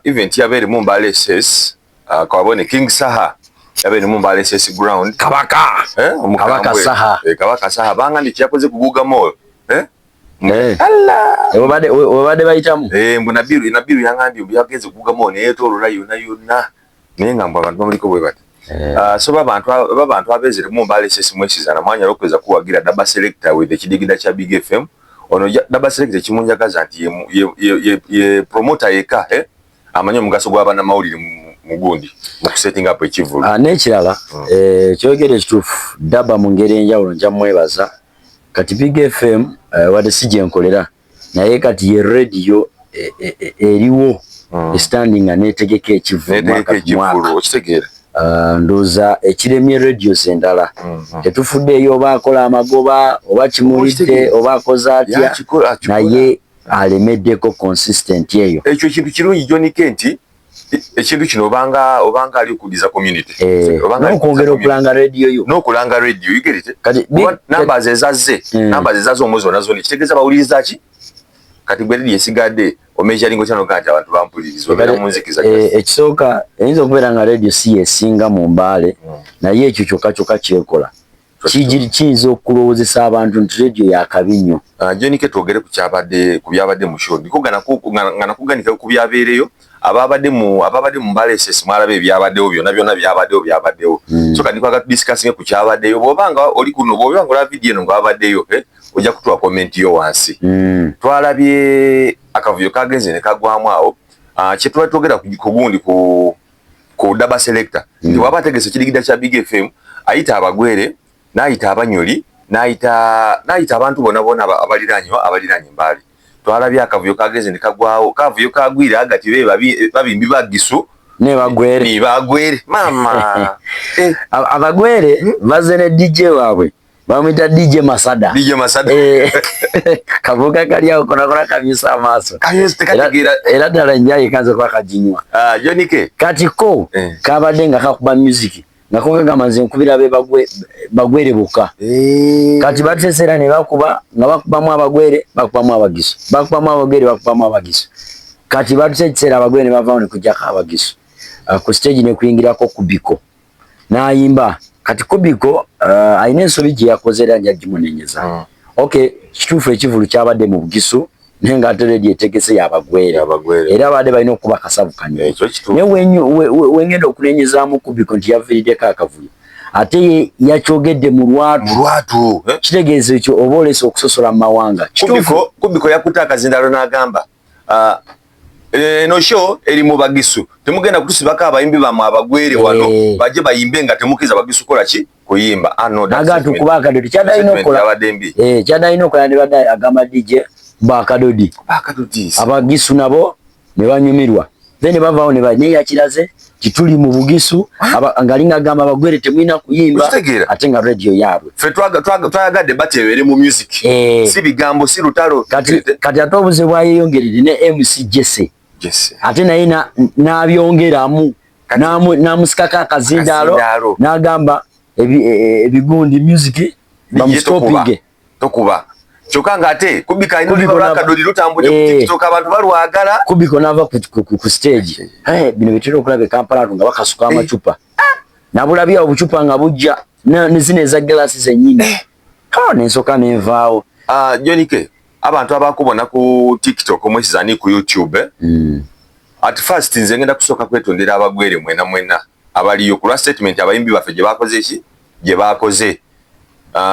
event yabere mu Mbale SS kwabone King Saha yabere mu Mbale SS ground kabaka kabaka Saha kabaka Saha banga ndi kyakoze kuguga mall Allah obade bayitamu mbona biru yangandi byageze kuguga mall netolora yona nenga mbo abantu bamuliko bwe bati so babantu abezere mu Mbale SS mwesizana mwanya lokweza kuwagira daba selector with the kidigida cha Big FM ono daba selector kimunjagaza nti ye promoter yeka amanyo mugaso gw'abana mawulire mugundi mu setting up ekivulu nekirala kyogere kitufu daba mu ngeri enjawulo nja mwebaza kati Big FM wadde sije nkolera naye kati ye radio eriwo standing anetegeka ekivulu okitegeera ndoza ekiremye radios endala tetufudde eyo oba akola amagoba oba kimulidde oba akoza atya naye alemeddeko consistent eyo ekyo kintu kirungi John Kenti ekintu kino obanga ali okuliza community n'okwongera okulanga radio yo n'okulanga radio yigerite numbers ezaze omwezi nazo kitegeeza bawuliriza ki kati gwe radio esigadde omeasuring kyano kati abantu bampuliriza obera munzikiza ekisooka eyinza okubeera nga radio si esinga mu Mbale naye ekyo kyokka kyekola kiyinza okulowoozesa abantu nti radio yakabinyo John Kenti twogere ku byabadde mu show nga nakuganika ku byabeereyo ababadde mu Mbale SS mwalabe ebyabaddewo byonna byabaddewo so kati kwaga discussing ku kyabaddeyo bw'obanga oli kuno bw'obanga ola video eno ng'abaddeyo ojja kutuwa comment yo wansi twalabye akavuyo kagenze ne kagwamu awo kye twatwogera ku gundi ku daba selector nti waba ategese kidigida kya Big FM ayita abagwere n'ayita abanyoli n'ayita abantu bonna abaliranye Mbale twalabye akavuyo kagenze ne kagwawo kavuyo kagwira agati babimbi bagisu ne bagwere mama abagwere baze ne DJ waabwe bamwita DJ Masada kavuga kali awo kona kabisa amaaso era ddala njaye kanze kwa kajinywa Jonike kati ko kabadde nga kakuba music nga kamaze nkubira be bagwere buka kati batesera ne bakuba nga bakubamu abagwere bakubamu abagiso bakubamu abagwere bakubamu abagiso kati batesera abagwere ne bavawo ne kujjako abagiso ku stage ne kuyingirako kubiko n'ayimba kati kubiko ayina ensobi gye yakoze era nja gimunenyeza okay kituufu ekivulu kyabadde mu bugisu naye nga ate radio etegese y'abagwere era baadde balina okuba akasabukanye naye wengenda okunenyezaamu kubiko nti yaviiriddeko akavuyo ate yakyogedde mu lwatu kitegeeza ekyo oba oleese okusosola mu mawanga kubiko yakuta akazindalo n'agamba no show eri mu bagisu temugenda kutusibako abayimbi bamwe abagwere wano baje bayimbe nga temukiza bagisu kola ki kuyimba agatu kubakadodi kyadayina okola ne badde agamba DJ bakadodi abagisu nabo ne banyumirwa then bavaawo ne yakiraze kituli mu bugisu ngalinga agamba abagwere temwina kuyimba ate nga radio yaabwe fe twayagadde batebeere mu music si bigambo si lutalo kati ate obuze bwayeyongerere ne MC Jesse ate naye n'abyongeramu n'amusikako akazindalo n'agamba ebigundi music bamusitopinge tokuba kyokka ng'ate kubika akadodi lutambudde ku TikTok abantu balwagala kubiko n'ava ku stage bino bitera okulaba e Kampala nga bakasuka amacupa nabulabya obucupa nga bujja ne zino eza glasses ennyini n'ensooka n'envaawo Jonike abantu abakubona ku TikTok omwesizani ku YouTube at first nze ngenda kusooka kwetondera abagwere mwena abaliyo ku statement abayimbi baffe gye bakoze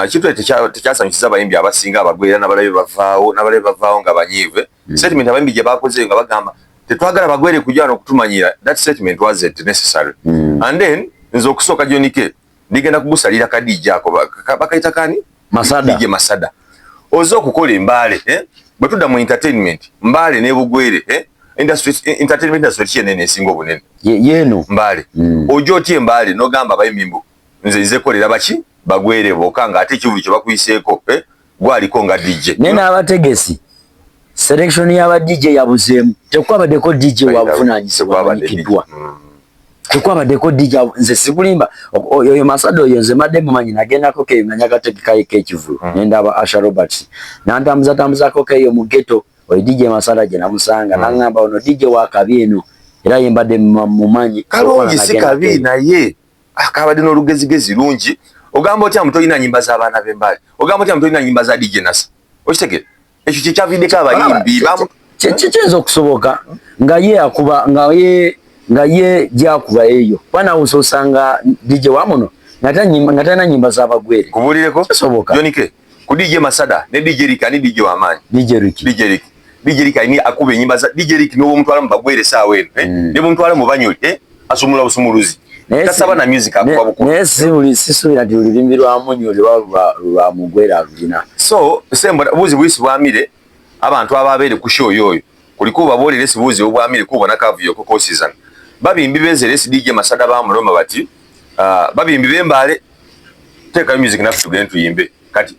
kitu tekyasanyusiza abayimbi abasinga abagwere n'abalabe bavaawo nga banyiive statement abayimbi gye bakoze nga bagamba tetwagala abagwere kujja n'okutumanyira that statement wasn't necessary and then nze okusooka Jonike ndigenda kugusalira ka DJ ako bakayita kani DJ Masada ozo okukola Mbale bwe tudda mu entertainment Mbale ne bugwere entertainment industry kyenene esinga obunene yeno Mbale ojo otye Mbale n'ogamba abayimbi nze kolera baki bagwere boka nga ate ekivulu kye bakuyiseeko gwaliko nga DJ nene abategesi selection y'aba DJ yabuzeemu tekwabaddeko DJ wabuvunanyizibwa amanyikiddwa tekwabaddeko DJ nze sikulimba oyo Masada oyo nze madde mumanyi nagendako keyo nga nyagategekayo ekivulu nendaba Asha Roberts nantambuzaako keyo mu ghetto oyo DJ Masada gye namusanga n'angamba ono DJ wa kabi eno era yembadde mumanyi kalungi si kabi naye akabadde n'olugezigezi lungi. Ogamba otya mutolina nyimba z'abaana b'embali, ogamba otya mutolina nyimba za DJ Nasa, okitegera ekyo kyekyaviddeko abayimbi kiyinza okusoboka nga ye akuba nga ye gyakuba eyo wanawusa osanga DJ wamuno nga talina nyimba z'abagwere kubulireko Jonike ku DJ Masada ne DJ Rick ani DJ w'amaanyi DJ Rick ani akuba enyimba za DJ Rick n'owo omutwala mu bagwere saawa eno ne bumutwala mu banyoli asumula busumuluzi kasaba na music akuba bukulu naye sisuubira nti olulimbi lwa munyoli lwa mugwere alulina so sembo buzi bwisi bwamire abantu ababeere ku show yoyo kuliko babolere sibuzi obwamire kubona kavuyo ko season babimbi bezere DJ Masada bamuloma bati babimbi bembale teka music nafu tugende tuyimbe kati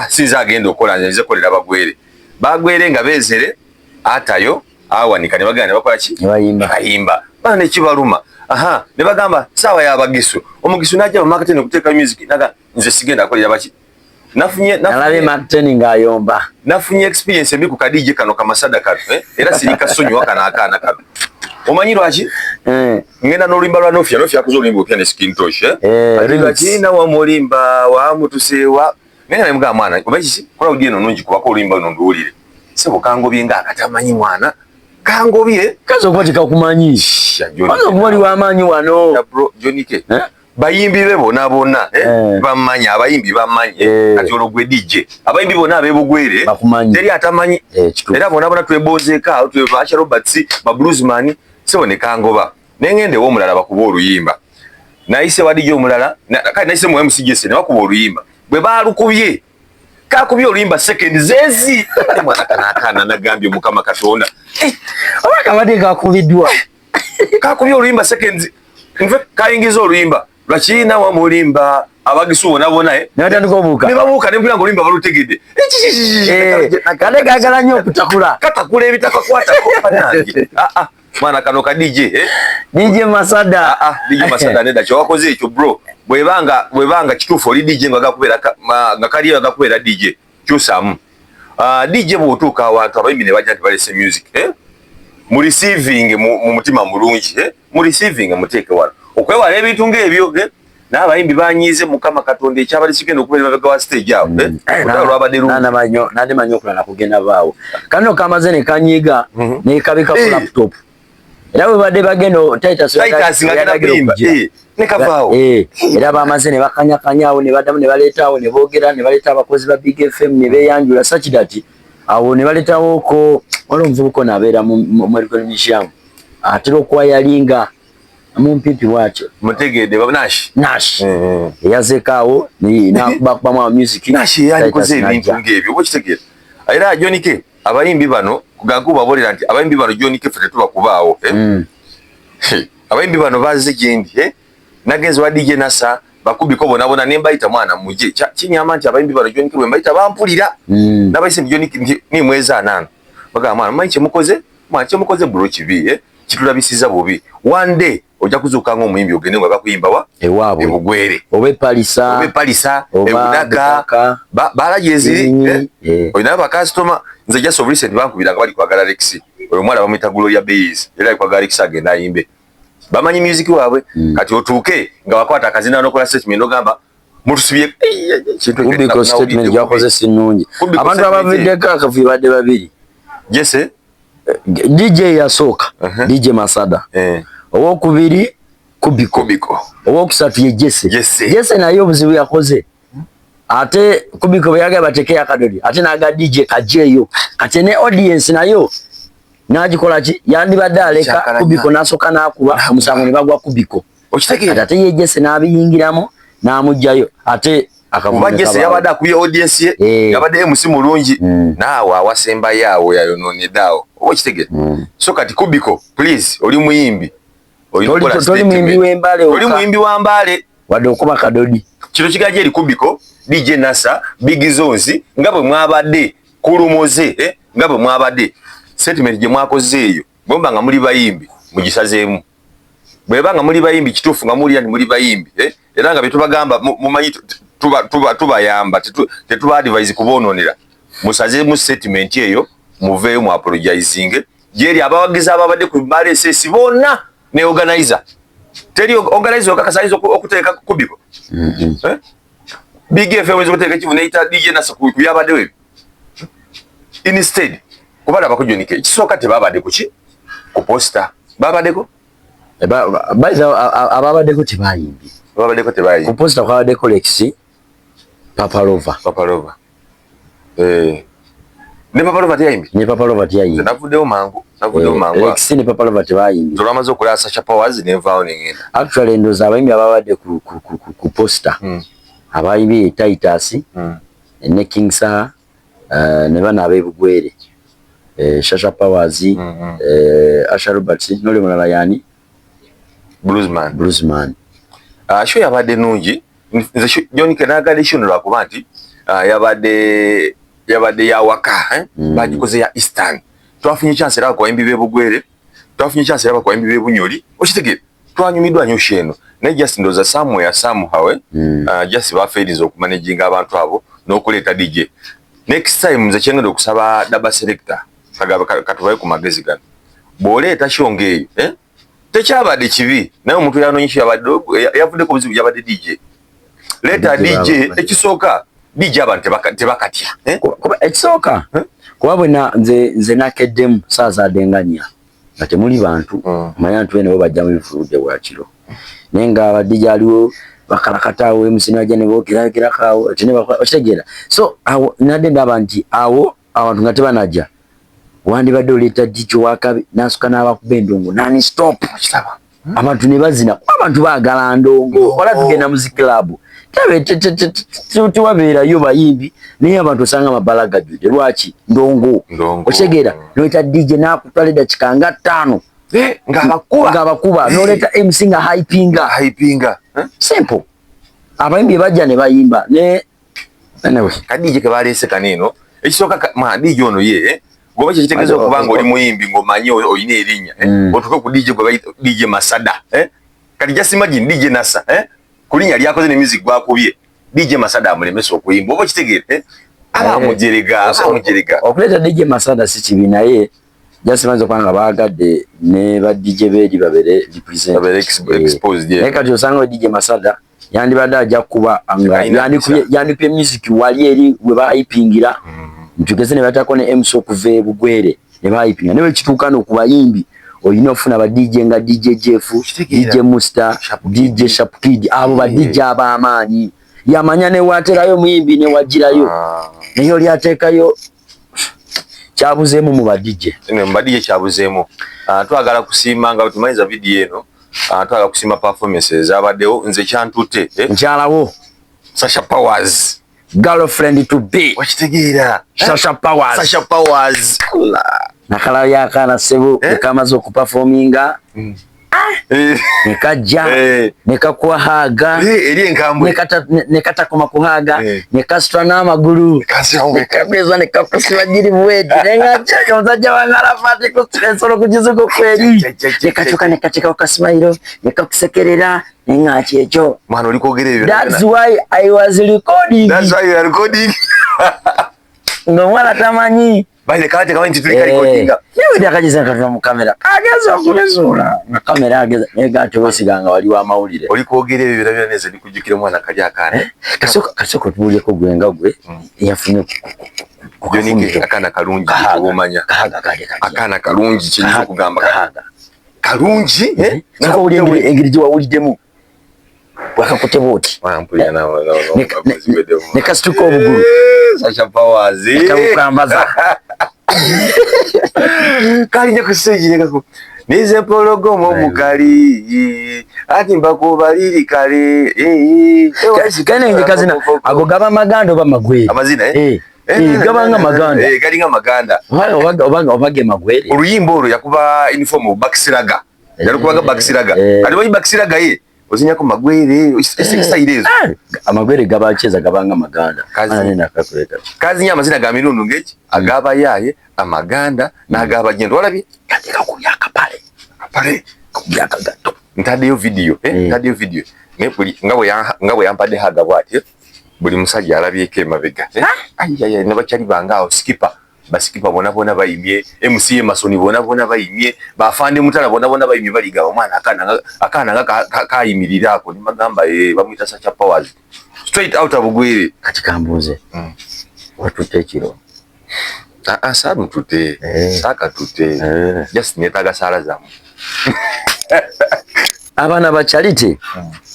sinza agenda okola nze kolera bagwere nga bezere atayo awanika ne bagana bakola ki bayimba bana kibaluma ne bagamba sawa ya bagisu omugisu najja mu marketing okuteeka music naga nze sigenda akolera baki nafunye marketing ngayomba nafunye experience embi ku kadije kano kamasada kano era sirika sonyi wakana akana kano omanyi lwaki ngenda n'oluyimba lwa Nofia akuza oluyimba opya ne skin touch adiga kina wa mulimba wa mutusewa nena ne mga mwana obachi kola udieno nungi kubako oluyimba luno nduwulire sebo kangobye nga akatamanyi mwana kangobye kazo kwati kakumanyi kazo kumali wa amanyi wano bro Jonike bayimbi bebo nabona bamanyi abayimbi bamanyi kati ologwe DJ abayimbi bona abebugwere teri atamanyi era bona bona twebozeka twebasha Roberts ba bluesman sebone kangoba nengende wo mulala bakuba oluyimba naise wadije omulala kati naise mu MCGS ne bakuba oluyimba bwe balukubye kakubye oluyimba second zezi mwana kana nagambye mukama katonda abaka bade kakubidwa kakubye oluyimba second nfe kayingiza oluyimba lwakina wa mulimba abagisu bonabona natandika obuuka ne babuuka ne mpira ngo oluyimba balutegedde kale gagala nnyo okutakula katakula ebitakakwata kopanange mwana kano ka DJ DJ Masada DJ Masada neda kyawakoze ekyo bro bwebanga kituufu oli DJ nga kaliyo agakubera DJ kyusamu DJ bw'otuuka awantu abayimbi ne bajja nti balese music mu receiving mu mutima mulungi mu receiving muteeke wano okwewala ebintu ng'ebyo n'abayimbi banyiize mukama katonda ekyabali kigenda okubeera emabega wa stage awo nandi manyi okulala kugenda baawo kano kamaze ne kanyiiga nekabika ku laptop era bwe badde bagenda Titus nga kuyimba ne kavaawo era bamaze ne bakanyakanyaawo ne baddamu ne baleetaawo ne boogera ne baleeta abakozi ba Big FM ne beeyanjula sakidati awo ne baleetawo ko waliwo omuvubuka n'abeera mu Medical Museum atera okwayalinga mumpipi wacho mutegede Nash yazekaawo nakubakubamu music Nash yalikoze ebintu ng'ebyo okitegera era Jonike abayimbi bano kugakuba bolera nti abayimbi bano Jonike ffe tubakubaawo abayimbi bano baze gyendi nagenzi wa DJ Nasa bakubiko bonabona ne mbayita mwana muje kinyama nti abayimbi bano Jonike bwe mbayita bampulira nabayise Jonike ni mwezi 8 baga mwana manje mukoze bro kibi kitulabisiza bubi one day ojja kuzuka ngo omuyimbi ogende nga bakuyimba wa ewaabwe ebugwere obe palisa ebudaka balajezi oyina ba customer nze just of recent bankubira nga bali kwagala Lexi oyo mwana bamwita Gloria Bays era kwagala Lexi agenda ayimbe bamanyi music waabwe kati otuuke nga wakwata akazina n'okola statement ogamba mutusubye kintu kubiko statement yakoze sinungi abantu abaviddeko akavuyo badde babiri jese DJ yasooka DJ Masada owokubiri kubiko owokusatu ye Jesse naye obuzibu yakoze ate kubiko bwe yagaba bateeke akadodi ate naga DJ kajeyo kati ne audience nayo najikola ki yandibadde aleka kubiko nasoka nakuba omusango ne bagwa kubiko okitegeera ate ye Jesse n'abiyingiramu n'amugjayo ate akavuga Jesse yabadde akuye audience ye yabadde MC mulungi naawe awasemba yawo yayononye dawo okitegeera so kati kubiko please oli muyimbi oli muyimbi wambale wadde okuba kadodi kino kigaje eri kubiko DJ Nasa Big Zonzi nga bwe mwabadde kulumoze nga bwe mwabadde statement gye mwakoze eyo bomba nga muli bayimbi mugisazeemu bwebanga muli bayimbi kituufu nga muli muri bayimbi era nga betubagamba mumanyi tubayamba tetuba advise kubononera musazeemu statement eyo muveeyo mu apologizing jeri abawagiza ababadde ku RSS bonna ne organizer teri organizer okakasaizo okuteeka kubiko Big FM wezo kuteeka kivu neita DJ Nasa ku yabadde we instead kubala bakujjonike kisoka tebabadde kuki ku poster babadeko baiza ababadeko tebayimbi babadeko tebayimbi ku poster kwabadeko Lexi Papalova ne Papalova tiyayimbi ne Papalova tiyayimbi navuddeyo mangu Lexi ne Papalova tebayimbi tolamaze okulasa Sasha Powers ne vaawo nengenda actually ndoza abayimbi ababadde ku poster abayimbi Titus ne Kingsa ne bana abebugwere Sasha Powers Asha Roberts nole mulala yani Bluesman show yabadde nungi nze John Kenaga show lwakuba nti yabadde yawaka bagikoze ya Eastern twafunye chance era kwa MB bebugwere twafunye chance era kwa MB bebunyoli okitegere twanyumidwa nyo sheno ne just ndoza somewhere somehow just ba failizo okumanaging abantu abo n'okuleta DJ next time nze kyengenda okusaba daba selector katubaye ku magezi gano boleta shonge tekyabadde kibi naye omuntu yanonyesha yabadde yavudde ku buzibu yabadde DJ leta DJ ekisooka DJ abantu tebakatya kuba ekisooka kuba bwena nze nakeddemu saaza adenganya nga temuli bantu manya ntu bene bo bajja mu bifuludde bwakiro naye nga abadde aliwo bakalakatawo emusina jane bookera kawo tene bakitegeera so nadde ndaba nti awo abantu nga tebanajja wandibadde oleeta DJ wakabi nasuka n'abakuba endongo nani stop kitaba abantu ne bazina abantu baagala ndongo wala tugenda music club tiwabeerayo bayimbi naye abantu osanga amabala gajjudde lwaki ndongo okitegeera noleeta DJ n'akutwala eddakiika nga 5 ng'abakuba noleeta MC nga hypinga simple abayimbi bajja ne bayimba ne anyway kadije ke baleese kaneno ekisooka DJ ono ye goba kitegeeza okubanga oli muyimbi ng'omanyi oyina erinnya otuke ku DJ gwe bayita DJ Masada kati just imagine DJ Nasa kulinya lyakoze ne music gwakubye DJ Masada amulemesa okuyimba oba kitegeere abamujerega okuleta DJ Masada si kibi naye just manzo kwanga bagadde ne ba DJ bedi babere exposed ye kati osanga DJ Masada yandibadde ajja kuba anga yandikuye music wali eri we bayipingira ntugeze ne batako ne MC okuve bugwere ne bayipinga ne kituukana okubayimbi oyina ofuna ba DJ nga DJ Jeff DJ Musta DJ Sharp Kid abo ba DJ abamaanyi yamanya ne waterayo muyimbi ne wajirayo neyo lyateekayo kyabuzeemu mu ba DJ ne mu ba DJ kyabuzeemu twagala kusiima nga tumanyiza video eno twagala kusiima performances abaddewo nze kyantute nkyalawo Sasha Powers girlfriend to be wakitegeera Sasha Powers nakala yakana sebo ekamaze okuperforminga nekajja nekakuhaga eri enkambu nekata koma kuhaga nekastra n'amagulu nekabeza nekakusiba giri bwedi nengacha ozaja wangala fati kusensoro kujizuko kweli nekachuka nekacheka okasmailo nekakusekerera nengachi echo mwana olikogerera that's why I was recording ngomwana tamanyi baile kate kama ntitulika recordinga yewe ndakajiza katwa mu kamera ageza okulezula na kamera ageza negacho wesiganga wali wa mawulire olikogere bibira bya neze likujukira mwana kali akana kasoko tubulye ko gwenga gwe yafunye kujoninge akana kalungi obomanya akana kalungi kinyizo kugamba kalungi nako uli engiriji wa ulidemu wakakuteboti wampulya na nekasituko obuguru Sasha Powers nekabukambaza kali nje kuseji nekako nize pologomo mukali ati mbakubaliri kale kane nje kazina agogaba magando ba magwere amazina gabanga maganda gali nga maganda obage magwere oluyimbo olwo yakuba uniform Bakisiraga yalukubaga Bakisiraga ali bayi Bakisiraga ye ozinyako magwere isairezo amagwere gabacheza gabanga maganda kazi nakakuleta kazi nyama zina ga mirundu ngechi agaba yaye amaganda nagaba jendo walabi katika kuyaka pale kuyaka gato ntadeyo video ntadeyo video nepuli ngabo yampade haga bwati buli musajja alabyeke mabega ayaya ne bachali bangao skipper basikipa bona bayimye MCA Masoni bona bayimye bafande mutala bona bayimye baliga omwana akana kayimirira ako nimagamba bamwita Sacha Powers straight out of Bugwire kati kambuze watu tekiro sabu tute saka tute just netaga sala zamu abana ba Charity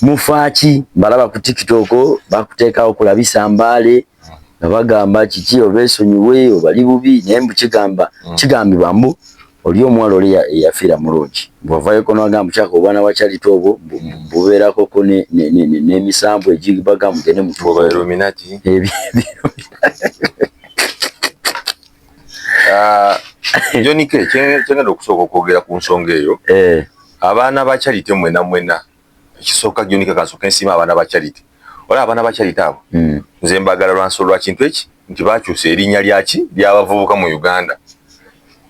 mufachi balaba ku TikTok bakuteka okulabisa mbale nabagamba kiki obesonyiwe obali bubi nembu kigambibwa mbu oli omwalo oli yafira mulungi bwavayo kono agamba kyako obwana wa Charity obwo bubeerako ko n'emisambu egibaga mugende mutuba Illuminati Jonike kyengenda okusooka okwogera ku nsonga eyo abaana ba Charity mwena ekisooka Jonike kasooka ensima abaana ba Charity ola abaana ba Charity abo nze mbagala lwansolo lwa kintu eki nti bakyusa erinnya lyaki ly'abavubuka mu Uganda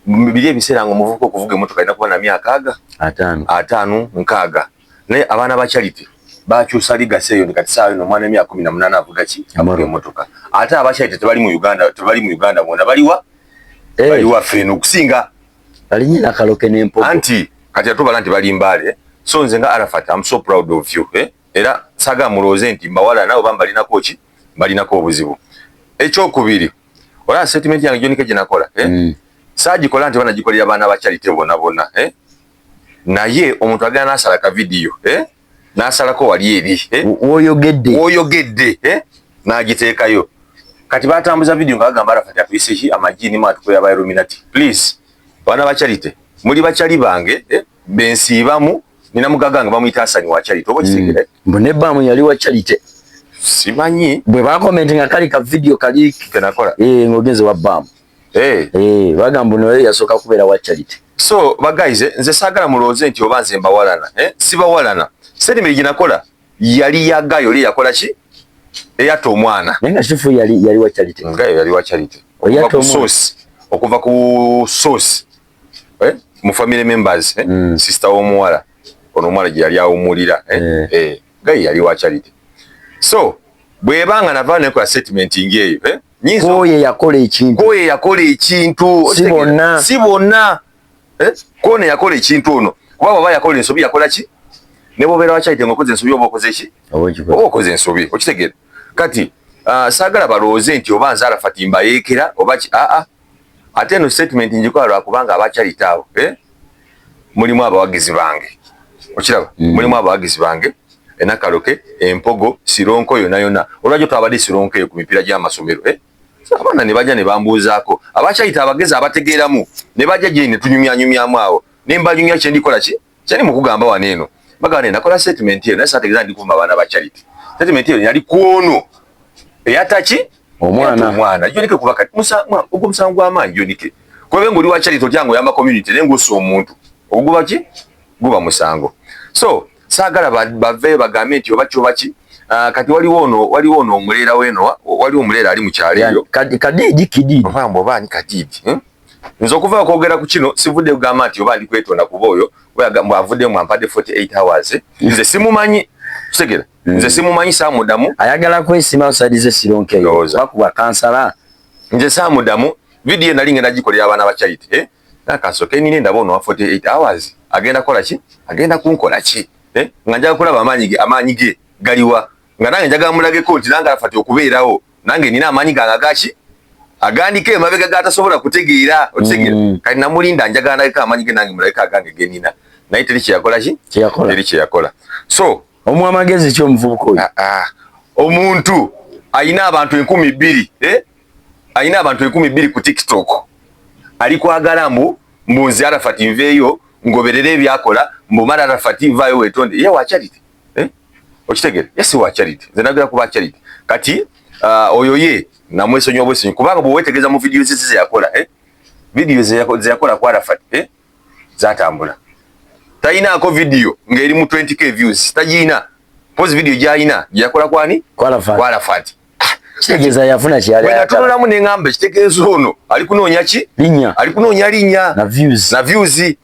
biri ebiseera nga omuvubuka okuvuga emmotoka alina kuba na myaka 5 6 naye abaana ba Charity bakyusa ligasi eyo kati saawa eno omwana emyaka 18 avuga ki avuga emmotoka ate aba Charity tebali mu Uganda bona baliwa feno okusinga alinyina kaloke n'empogo anti kati atubala nti bali mbale so nze nga Arafat I'm so proud of you era saga muloze nti mbawala nabo bambalinako ki balinako obuzibu ekyokubiri ola statement yange Jonike ginakola sagikola nti banagikolera abaana ba Charity bona naye omuntu agana nasala ka video nasalako wali eri oyogedde nagiteekayo kati batambuza video nga bagamba Arafat atuyise ki amajini matukoya ba Illuminati please bana ba Charity muli bachali bange bensibamu nina mugaganga bamuyita Hasani wa Charity obo kisigire mbone bamu yali wa Charity simanyi bwe ba commenting kali ka video kali kenakola ngogenze wa bamu bagamba no yasoka kubera wa Charity so bagaize nze sagala muloze nti obanze mbawalana sibawalana sedimiri ginakola yali yagayo li yakola ki eyato omwana nenga shifu yali wa Charity ngayo yali wa Charity okuva ku source mu family members sister omuwala ono omwala gye yali awumulira ngayo yali wa Charity so bwebanga navane kwa statement ngeyo nyinzo koye yakola ekintu sibonna kone yakola ekintu ono kuba baba yakola ensobi yakola ki nebo bera wa Charity ngokoze ensobi obokoze ki obokoze ensobi okitegera kati sagala balooze nti obanza Arafat mbayekera oba ate no statement njikola lwakubanga aba Charity abo mulimu abawagizi bange okiraba mulimu abawagizi bange enakaloke empogo sironko yona olwajo twabadde sironko ku mipira gy'amasomero abana ne bajja ne bambuuzaako aba Charity abagezi abategeeramu ne bajja gye ne tunyumyanyumyamu awo ne mbanyumya kye ndikola ki kyali mu kugamba waneeno bagane nakola statement eyo naye saategeeza ndi kuva abaana ba Charity statement eyo yali kuono eyataki omwana Jonike kuba kati ogwo musango gw'amaanyi Jonike kwebe ngoli wa Charity otyango yamba community nengusa omuntu oguba ki guba musango so saagala bave bagambe nti oba ki kati waliwo ono omuleera weno waliwo omuleera ali mu kyalo eyo kadidi kididi obambo bani kadidi nze okuva okwogera ku kino sivudde kugamba nti oba ndi kwetonda kuba oyo bwavudde mu ampadde 48 hours nze simumanyi kutegera nze simumanyi saamudamu ayagala kwesima osadize sironke bakuba kansala nze saamudamu video nali ngenda gikolera abaana ba Charity nakasoke nini ndaba ono wa 48 hours agenda kola ki agenda kunkola ki nga njaga kulaba amaanyi ge galiwa nga nange njaga mulageko nti nange Arafat okubeerawo nange nina amaanyi gange gaki agandike emabega gatasobola kutegeera okitegera kati namulinda njagala ndageko amaanyi ge nange mulageko agange genina naye teri kyeyakola ki teri kyeyakola so omwamagezi ky'omuvubuka oyo omuntu ayina abantu 2,000 ayina abantu 2,000 ku TikTok ali kwagala mbunzi Arafat nveeyo ngoberere ebyakola mbumala Arafat vaayo wetonde ye wa Charity okitegere yesi wa Charity nze nagera kuba Charity kati oyo ye namwesonyi obwesonyi kubanga bwe wetegeeza mu video ze yakola video ze yakola kwa Arafat zatambula tayinaako video ng'eri mu 20k views tagina pose video gyayina gyakola kwani kwa Arafat kitegeeza yafuna kyali tunulamu neŋŋamba kitegeeza ono ali kunoonya ki ali kunoonya linnya na views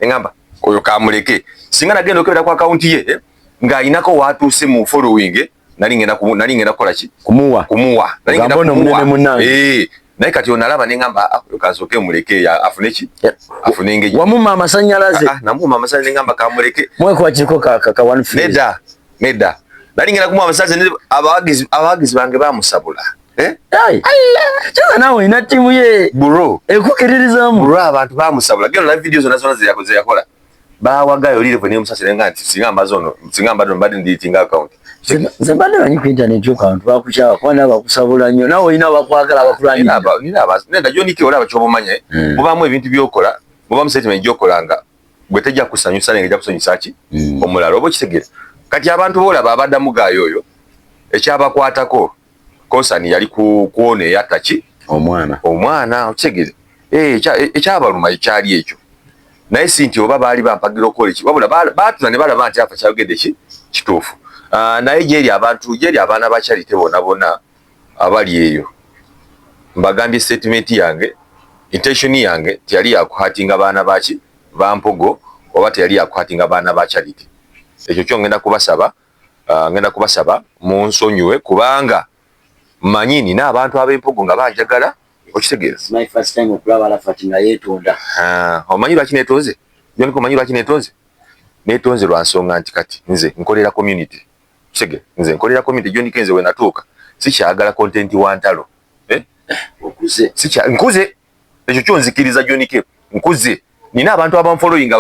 eŋŋamba oyo kamuleke singa nagenda okebera ku akaunti ye ng'ayinako watuuse mu following nali ngenda kukola ki kumuwa naye kati onalaba nengamba kasoke muleke ya afuneki afune ngeji wamuma amasanyalaze namuma amasanyalaze nengamba kamuleke mweko wachiko ka one phase neda nalingera kumwa amasanyalaze abagizi bange bamusabula Chaka nawe ina timu ye bro ekukiririzamu bro abantu bamusabula gero na videos nazo yakoze yakola bawagayo lile kwenye musasire ngati singamba ndo mbadi nditinga account zembane banyi ku internet account bakuchawa kwana bakusabula nnyo nawe ina bakwagala abakulani nenda Jonike olaba kyobomanye mubamu ebintu byokola mubamu statement gyokolanga gwetejja kusanyusa nengejja kusanyusa ki omulalo obo kitegera kati abantu bolaba abaddamu gayo oyo ekyabakwatako konsani yali kuone yataki omwana okitegere ekyabaluma ekyali ekyo naye sinti oba baali bampagira okola eki wabula baatuna ne balaba nti afa kyagende ki kituufu naye gyeri abaana ba Charity bonna abali eyo mbagambye statement yange intention yange tiyali yakuhatinga baana baki bampogo oba tiyali yakuhatinga baana ba Charity ekyo kyo ngenda kubasaba munsonyiwe kubanga manyini n'abantu ab'empogo nga banjagala okitegeera my first time okulaba alafatinga yetonda omanyi lwaki netonze Jonike omanyi lwaki netonze lwa nsonga nti kati nze nkolera community kitegeera nze nkolera community Jonike nze we natuuka sikyagala content wa ntalo okuze nkuze ekyo kyonzikiriza Jonike nkuze nina abantu abanfollowing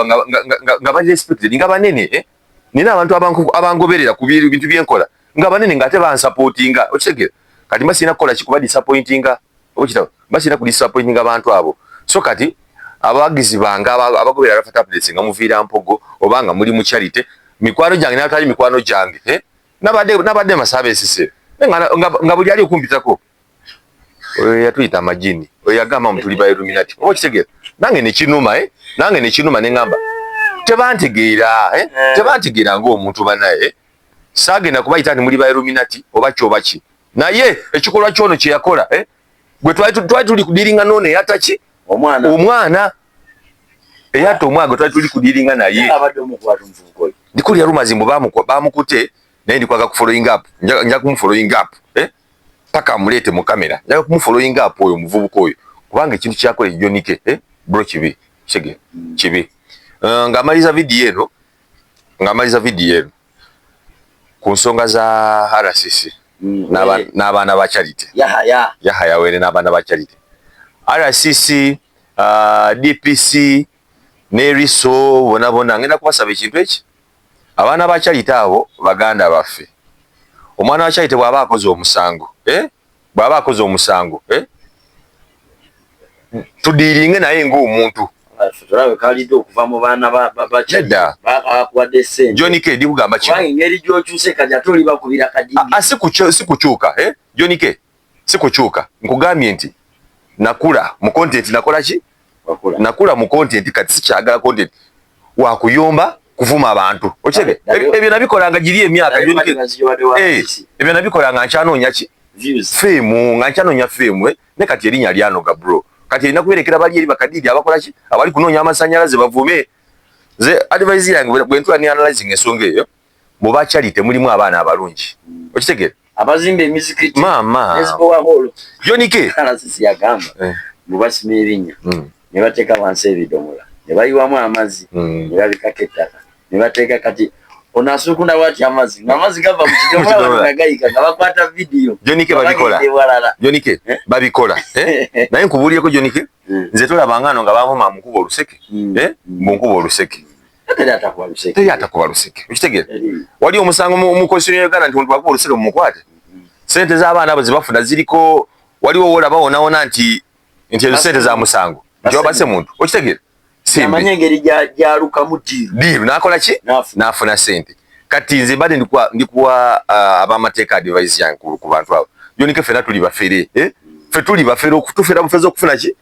nga bali respected nga banene nina abantu abangoberera ku bintu byenkola nga banene nga ate bansupportinga okitegeera kati masina kola kikuba disappointinga okitaba masina ku disappointinga abantu abo so kati abagizi banga abagobera rafata updates nga muvira mpogo obanga muri mu Charity mikwano jange natali mikwano jange nabade masabe sise nga buli ali okumpitako yatuyita amajini oyagamba mutuli ba Illuminati okitegera nange nekinuma nengamba tebantegeera ng'omuntu banaye sagenda kubayita nti muli ba Illuminati oba kyobaki naye ekikolwa kyono kye yakola gwe twali tuli kudiringa none yataki omwana eyatta omwaga twali tuli kudiringa naye ndikulya rumazimbo bamukute naye ndikwaga kufollowing up nja kumufollowing up paka mulete mu kamera nja kumufollowing up oyo muvubuka oyo kubanga ekintu kyakola Jonike bro kibi ngamaliza video eno ku nsonga za RCC n'abaana ba Charity Yahaya were n'abaana ba Charity RCC DPC Neriso bona ngenda kubasaba ekintu eki abaana ba Charity abo baganda baffe omwana wa Charity bw'aba akoze omusango tudiringe naye ng'omuntu tulabe kalido okuva mu baana ba Charity bakwadde sente Jonike ndikugamba kino ngeri gy'okyuse kati ate oli bakubira kadingi sikukyuka Jonike sikukyuka nkugambye nti nakula mu content nakola ki nakula mu content kati sikyagala content wakuyomba kuvuma abantu okitege ebyo nabikolanga giri emyaka Jonike ebyo nabikolanga nkyanoonya ki fame nga nkyanoonya fame ne kati erinnya lyanoga bro kati erina kuberekera bali eri bakadidi abakola ki abali kunoonya amasanyalaze bavume ze advice yange bwe ntula ni analyzing ensonga eyo mu ba Charity mulimu abaana abalungi okitegere abazimba emizikiti mama esibo wa holo Jonike sisi yagamba mu basima ebinnya ne bateeka wansi ebidomola ne bayiwamu amazzi ne babikako ettaka ne bateeka kati onasukunda wati amazzi ng'amazzi gava mu kidomola nagayika nga bakwata video Jonike babikola Jonike babikola naye nkubuuliyeko Jonike nze tolabanga ano nga bavuma munkuba oluseke munkuba oluseke teri atakuba luseke okitegere wali omusango mu constitution ya Uganda nti omuntu bakuba oluseke mumukwate sente z'abaana abo zibafuna ziriko waliwo olaba wonaona nti ezo sente za musango nti wabase muntu okitegere amanye engeri gyalukamu diiru nakola ki nafuna sente kati nze mbadde ndikuwa abamateeka advice yange ku bantu abo Jonike ffena tuli bafere ffe tuli bafere okutufera bufeza okufuna ki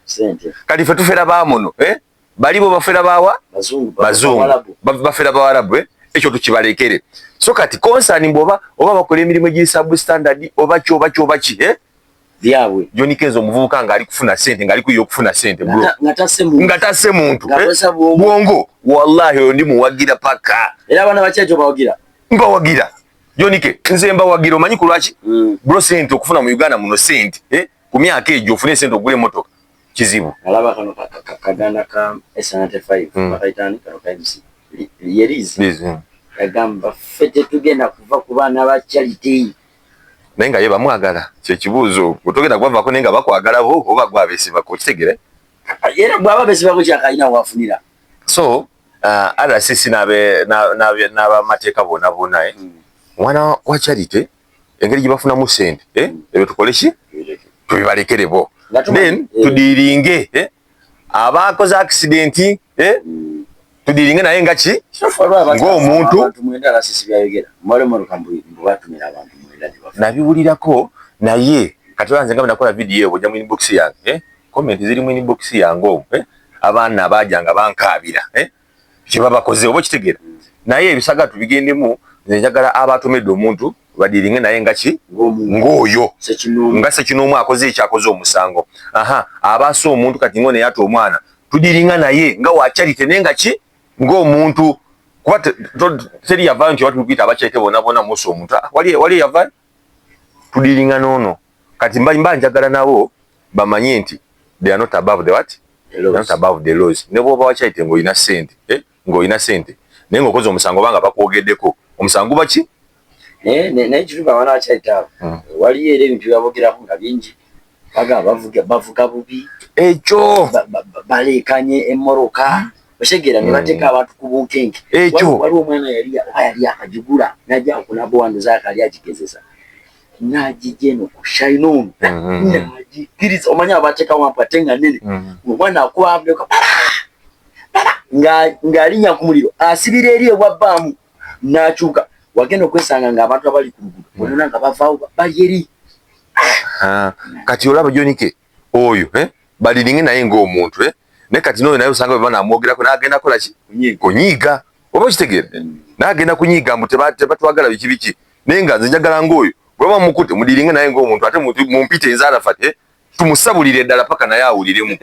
kati ffe tufera bamono balibo bafera bawa bazungu bafera bawarabu ekyo tukibalekere so kati concern mboba oba bakola emirimu egiri substandard oba ki byabwe Jonike ezo omuvubuka nga ali kufuna sente nga ali kuyo okufuna sente bro nga tasse muntu bwongo wallahi oyo ndi muwagira paka era abaana bakyejo mbawagira Jonike nze mbawagira omanyi ku lwaki bro sente okufuna mu Uganda muno sente ku myaka egyo ofune sente ogule motoka kizibu. Alaba kano kaganda ka S95 bakaitani kano ka MC yerizi kagamba fete tugenda kuva ku baana ba charity nenga ye bamwagala kye kibuuzo kutogenda kwavako nenga bakwagala bo oba gwabesiba ko kitegere era bwaba besiba ko kyakaina wafunira so ala sisi nabe mateeka bona mwana wa charity engeri gibafuna mu sente ebyo tukole ki tubibalekere bo then tudiringe abakoze accident tudiringe naye nga ki ng'omuntu nabiwulirako naye kati banze nga nakola video ebo jamu inbox yange comment ziri mu inbox yange abaana abajanga bankabira kye babakoze obo kitegera naye ebisaga tubigendemu njagala abatomedde omuntu badiringe naye nga ki ng'oyo nga Ssekinomu akoze ekyakoze omusango abaasa omuntu kati ngo neyata omwana tudiringa naye nga wa charity nenga ki ng'omuntu kuba teri yavaayo nti batubita abakyete bona musa omuntu wali yavaayo tudiringa nono kati mba njagala nabo bamanye nti they are not above the what? They are not above the laws. Ne bwoba wakyayite ng'olina sente ng'olina sente naye ng'okoze omusango banga bakwogeddeko omusango baki naye kituba abaana bakyayite abo waliyo era ebintu byabogerako nga bingi bagamba bavuga bubi ekyo baleekanye emmoroka oshegera ne bateeka abantu ku bunkenke waliwo omwana yali akagigula najja okunabowandoza akali agigezesa najijeno ku shainoon najikiriza omanya abateeka wampate nga nene omwana akuwambeko ng'alinya ku muliro asibira eri obwabbaamu n'akyuka wagenda okwesanga ng'abantu abali ku luguudo bonona nga bavaawo bali eri kati olaba Jonike oyo baliringe naye ng'omuntu ne kati n'oyo naye osanga bwe banamwogerako n'agenda kola ki kunyiiga oba okitegeera n'agenda kunyiiga mbu tebatwagala biki naye nga nze njagala ng'oyo bweba mukute mudiringe naye ng'omuntu ate mumpite enzaala fate tumusabulire eddala paka naye awuliremu